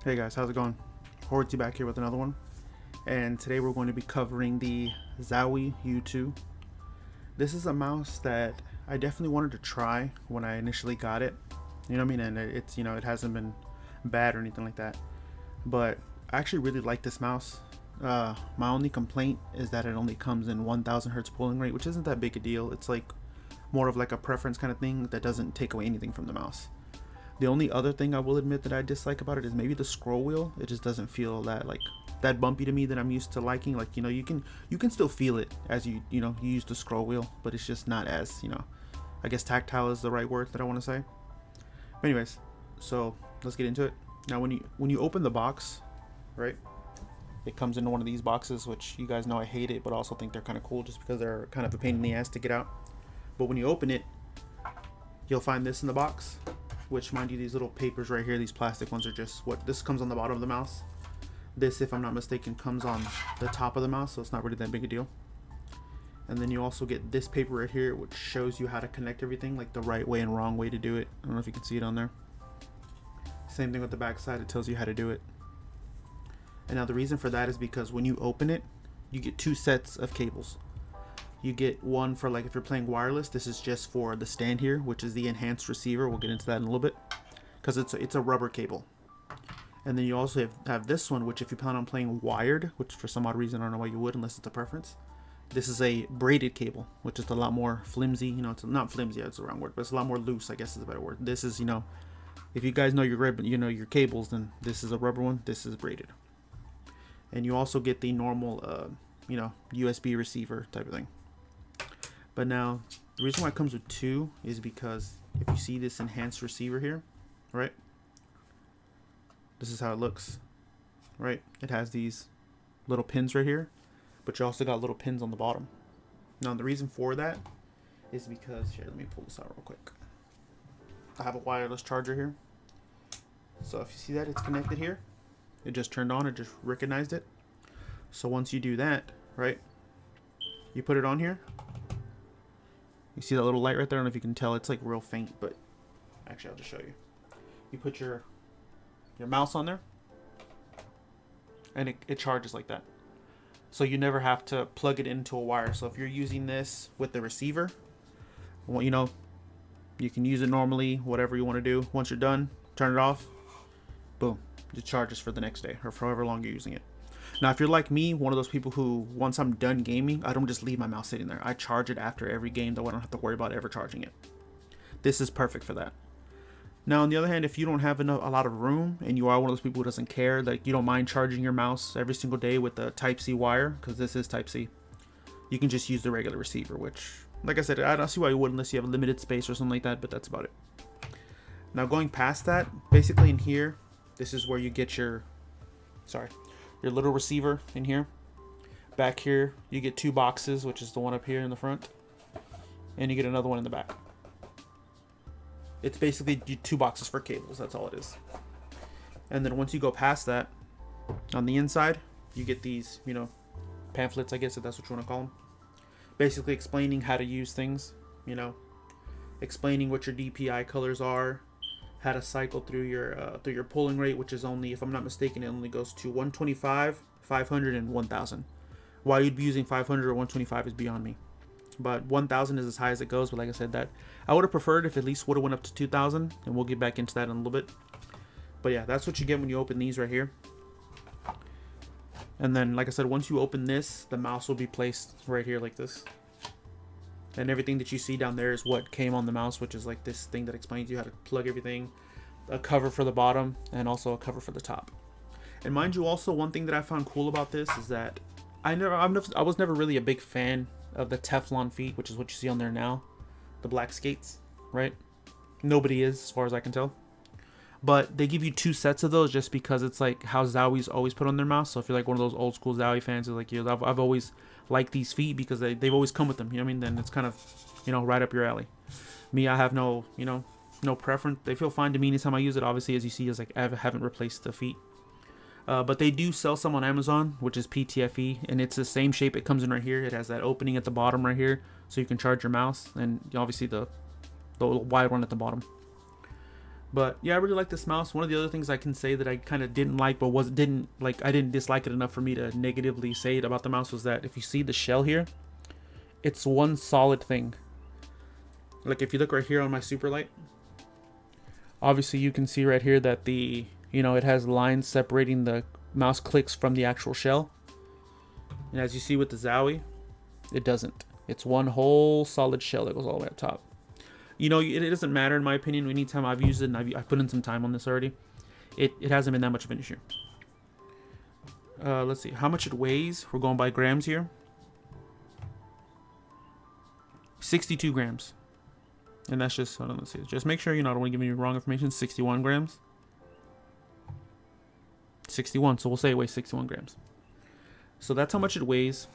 Hey guys, how's it going? Horty back here with another one. And today we're going to be covering the Zowie U2. This is a mouse that I definitely wanted to try when I initially got it. You know what I mean? And it's, it hasn't been bad or anything like that. But I actually really like this mouse. My only complaint is that it only comes in 1000 hertz polling rate, which isn't that big a deal. It's like more of like a preference kind of thing that doesn't take away anything from the mouse. The only other thing I will admit that I dislike about it is maybe the scroll wheel. It just doesn't feel that bumpy to me that I'm used to liking. Like, you can still feel it as you use the scroll wheel, but it's just not as, I guess tactile is the right word that I want to say. But anyways, so let's get into it. Now when you open the box, right? It comes in one of these boxes, which you guys know I hate it, but also think they're kind of cool just because they're kind of a pain in the ass to get out. But when you open it, you'll find this in the box. Which, mind you, these little papers right here, these plastic ones, are just what this comes on the bottom of the mouse. This, if I'm not mistaken, comes on the top of the mouse, so it's not really that big a deal. And then you also get this paper right here, which shows you how to connect everything, like the right way and wrong way to do it. I don't know if you can see it on there. Same thing with the back side, it tells you how to do it. And now the reason for that is because when you open it, you get two sets of cables. You get one for like if you're playing wireless. This is just for the stand here, which is the enhanced receiver. We'll get into that in a little bit because it's a rubber cable. And then you also have this one, which if you plan on playing wired, which for some odd reason I don't know why you would unless it's a preference, this is a braided cable, which is a lot more flimsy. It's not flimsy, it's the wrong word, but it's a lot more loose, I guess is a better word. This is, if you guys know your cables, then this is a rubber one, this is braided. And you also get the normal USB receiver type of thing. But now, the reason why it comes with two is because if you see this enhanced receiver here, right? This is how it looks, right? It has these little pins right here, but you also got little pins on the bottom. Now, the reason for that is because, here, let me pull this out real quick. I have a wireless charger here. So if you see that, it's connected here. It just turned on, it just recognized it. So once you do that, right, you put it on here. You see that little light right there? I don't know if you can tell. It's like real faint, but actually I'll just show you. You put your mouse on there, and it charges like that. So you never have to plug it into a wire. So if you're using this with the receiver, well, you can use it normally, whatever you want to do. Once you're done, turn it off. Boom. It charges for the next day or for however long you're using it. Now, if you're like me, one of those people who, once I'm done gaming, I don't just leave my mouse sitting there. I charge it after every game, though I don't have to worry about ever charging it. This is perfect for that. Now, on the other hand, if you don't have a lot of room and you are one of those people who doesn't care, like you don't mind charging your mouse every single day with the Type-C wire, because this is Type-C, you can just use the regular receiver, which, like I said, I don't see why you would unless you have limited space or something like that, but that's about it. Now, going past that, basically in here, this is where you get your little receiver in here. Back here, you get two boxes, which is the one up here in the front, and you get another one in the back. It's basically two boxes for cables, that's all it is. And then once you go past that, on the inside, you get these, pamphlets, I guess, if that's what you want to call them. Basically explaining how to use things, explaining what your DPI colors are, how to cycle through your polling rate, which is only, if I'm not mistaken, it only goes to 125, 500, and 1000. Why you'd be using 500 or 125 is beyond me. But 1000 is as high as it goes. But like I said, that I would have preferred if at least would have went up to 2000, and we'll get back into that in a little bit. But yeah, that's what you get when you open these right here. And then, like I said, once you open this, the mouse will be placed right here like this. And everything that you see down there is what came on the mouse, which is like this thing that explains you how to plug everything, a cover for the bottom, and also a cover for the top. And mind you, also one thing that I found cool about this is that I was never really a big fan of the Teflon feet, which is what you see on there now, the black skates, right? Nobody is, as far as I can tell. But they give you two sets of those just because it's like how Zowie's always put on their mouse. So if you're like one of those old school Zowie fans, it's like, I've always liked these feet because they've always come with them. You know what I mean? Then it's kind of, right up your alley. Me, I have no preference. They feel fine to me anytime I use it. Obviously, as you see, I haven't replaced the feet. But they do sell some on Amazon, which is PTFE, and it's the same shape it comes in right here. It has that opening at the bottom right here, so you can charge your mouse, and obviously the wide one at the bottom. But yeah, I really like this mouse. One of the other things I can say that I kind of didn't like, but I didn't dislike it enough for me to negatively say it about the mouse, was that if you see the shell here, it's one solid thing. Like if you look right here on my super light, obviously you can see right here that it has lines separating the mouse clicks from the actual shell. And as you see with the Zowie, it doesn't. It's one whole solid shell that goes all the way up top. It doesn't matter in my opinion. Anytime I've used it and I've put in some time on this already, it hasn't been that much of an issue. Let's see how much it weighs. We're going by grams here. 62 grams. And that's just, hold on, let's see. Just make sure I don't want to give you wrong information. 61 grams. 61. So we'll say it weighs 61 grams. So that's how much it weighs.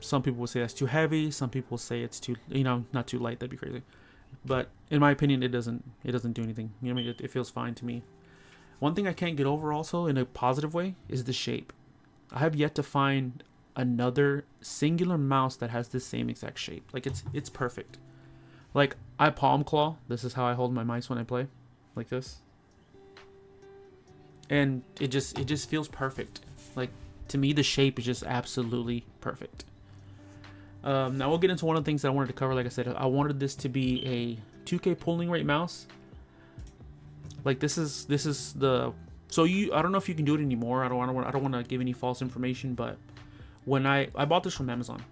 Some people will say that's too heavy. Some people will say it's too, not too light. That'd be crazy. But in my opinion, it doesn't do anything. It feels fine to me. One thing I can't get over also in a positive way is the shape. I have yet to find another singular mouse that has the same exact shape. Like it's perfect. Like I palm claw. This is how I hold my mice when I play, like this. And it just feels perfect. Like to me, the shape is just absolutely perfect. Now we'll get into one of the things that I wanted to cover. Like I said, I wanted this to be a 2K polling rate mouse. Like this is the, so I don't know if you can do it anymore. I don't want to give any false information, but when I bought this from Amazon,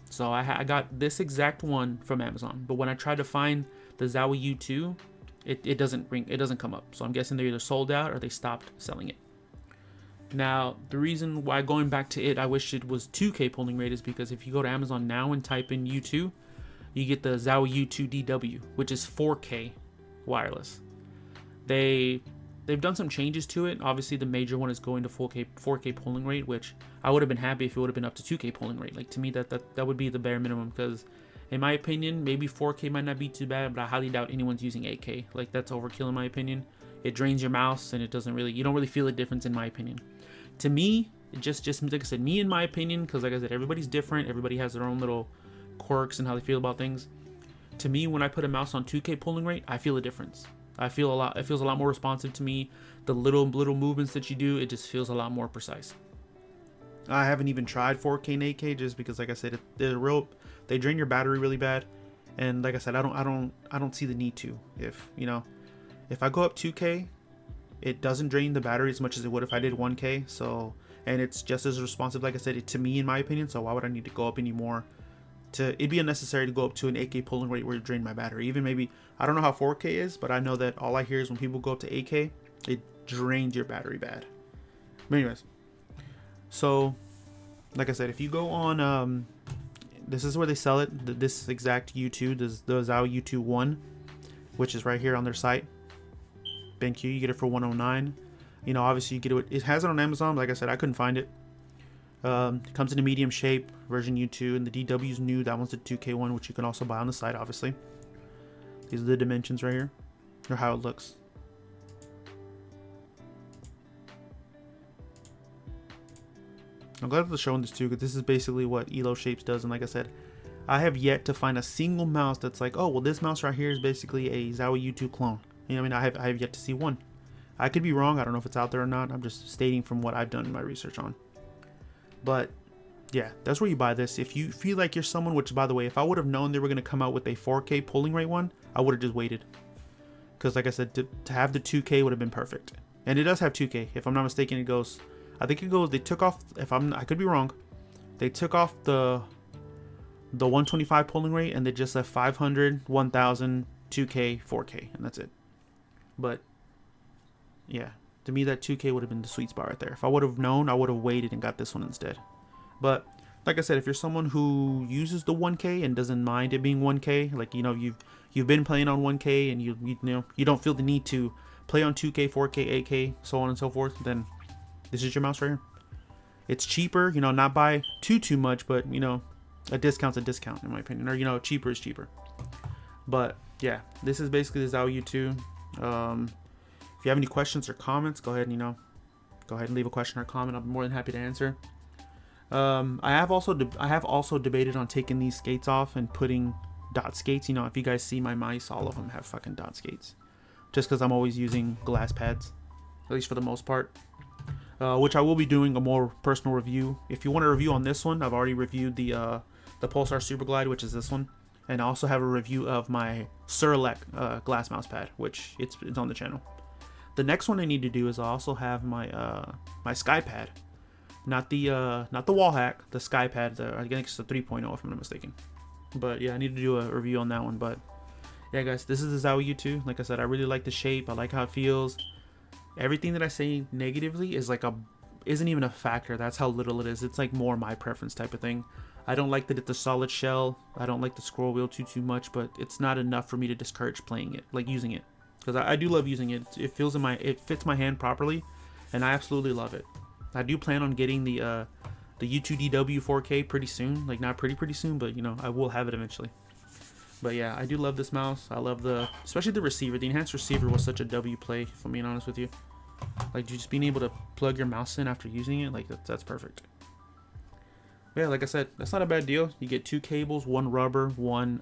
so I got this exact one from Amazon. But when I tried to find the Zowie U2, it doesn't come up. So I'm guessing they're either sold out or they stopped selling it. Now, the reason why, going back to it, I wish it was 2K polling rate is because if you go to Amazon now and type in U2, you get the Zowie U2 DW, which is 4K wireless. They've done some changes to it. Obviously, the major one is going to 4K polling rate, which I would have been happy if it would have been up to 2K polling rate. Like to me, that would be the bare minimum, because in my opinion, maybe 4K might not be too bad, but I highly doubt anyone's using 8K. Like that's overkill in my opinion. It drains your mouse and you don't really feel a difference in my opinion. To me, just like I said, me in my opinion, because like I said, everybody's different. Everybody has their own little quirks and how they feel about things. To me, when I put a mouse on 2K polling rate, I feel a difference. It feels a lot more responsive to me. The little movements that you do, it just feels a lot more precise. I haven't even tried 4K and 8K just because, like I said, they drain your battery really bad. And like I said, I don't see the need to. If I go up 2K, it doesn't drain the battery as much as it would if I did 1K. So, and it's just as responsive, like I said, to me in my opinion. So why would I need to go up anymore? It'd be unnecessary to go up to an 8K polling rate where it drained my battery. Even maybe, I don't know how 4K is, but I know that all I hear is when people go up to 8K, it drains your battery bad. But anyways, so like I said, if you go on, this is where they sell it. This exact U2, the Zowie U2 1, which is right here on their site. BenQ, you get it for $109. Obviously you get it. It has it on Amazon. But like I said, I couldn't find it. It comes in a medium shape version U2, and the DW's new. That one's the 2K one, which you can also buy on the site. Obviously, these are the dimensions right here, or how it looks. I'm glad they're showing this too, because this is basically what Elo Shapes does. And like I said, I have yet to find a single mouse that's like, oh well, this mouse right here is basically a Zowie U2 clone. I have yet to see one. I could be wrong. I don't know if it's out there or not. I'm just stating from what I've done my research on. But yeah, that's where you buy this. If you feel like you're someone, which by the way, if I would have known they were going to come out with a 4K polling rate one, I would have just waited. Because like I said, to have the 2K would have been perfect. And it does have 2K. If I'm not mistaken, it goes, I think it goes, they took off, I could be wrong. They took off the 125 polling rate and they just left 500, 1000, 2K, 4K, and that's it. But yeah, to me that 2K would have been the sweet spot right there. If I would have known, I would have waited and got this one instead. But like I said, if you're someone who uses the 1K and doesn't mind it being 1K, like you've been playing on 1K and you don't feel the need to play on 2K, 4K, 8K, so on and so forth, then this is your mouse right here. It's cheaper, not by too much, but a discount's a discount in my opinion, or cheaper is cheaper. But yeah, this is basically the Zowie U2. If you have any questions or comments, go ahead and leave a question or comment. I'm more than happy to answer. I have also debated on taking these skates off and putting dot skates. If you guys see my mice, all of them have fucking dot skates. just because I'm always using glass pads, at least for the most part. Which I will be doing a more personal review. If you want a review on this one, I've already reviewed the Pulsar Super Glide, which is this one, and I also have a review of my Surelec glass mouse pad, which it's on the channel. The next one I need to do is I also have my my Sky Pad, not the wall hack, the Sky Pad. I think it's the 3.0 if I'm not mistaken. But yeah, I need to do a review on that one. But yeah, guys, this is the Zowie U2. Like I said, I really like the shape. I like how it feels. Everything that I say negatively is like isn't even a factor. That's how little it is. It's like more my preference type of thing. I don't like that it's a solid shell. I don't like the scroll wheel too much, but it's not enough for me to discourage playing it, like using it, because I do love using it. It fits my hand properly, and I absolutely love it. I do plan on getting the U2 DW 4K pretty soon. Like not pretty soon, but you know, I will have it eventually. But yeah, I do love this mouse. I love especially the receiver. The enhanced receiver was such a W play, if I'm being honest with you. Like just being able to plug your mouse in after using it, like that's perfect. But yeah, like I said, that's not a bad deal. You get 2 cables, 1 rubber, one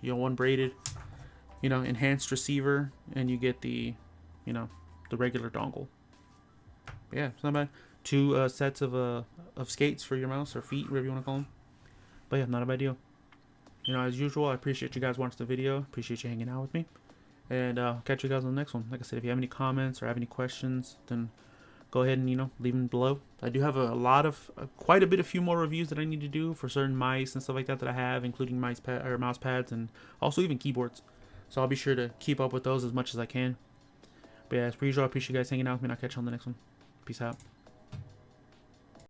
one braided, enhanced receiver, and you get the regular dongle. But yeah, it's not bad. 2 sets of skates for your mouse, or feet, whatever you want to call them. But yeah, not a bad deal. As usual, I appreciate you guys watching the video. Appreciate you hanging out with me. And catch you guys on the next one. Like I said, if you have any comments or have any questions, then go ahead and, leave them below. I do have quite a few more reviews that I need to do for certain mice and stuff like that I have, including mouse pads and also even keyboards. So I'll be sure to keep up with those as much as I can. But yeah, as per usual, I appreciate you guys hanging out with me, and I'll catch you on the next one. Peace out.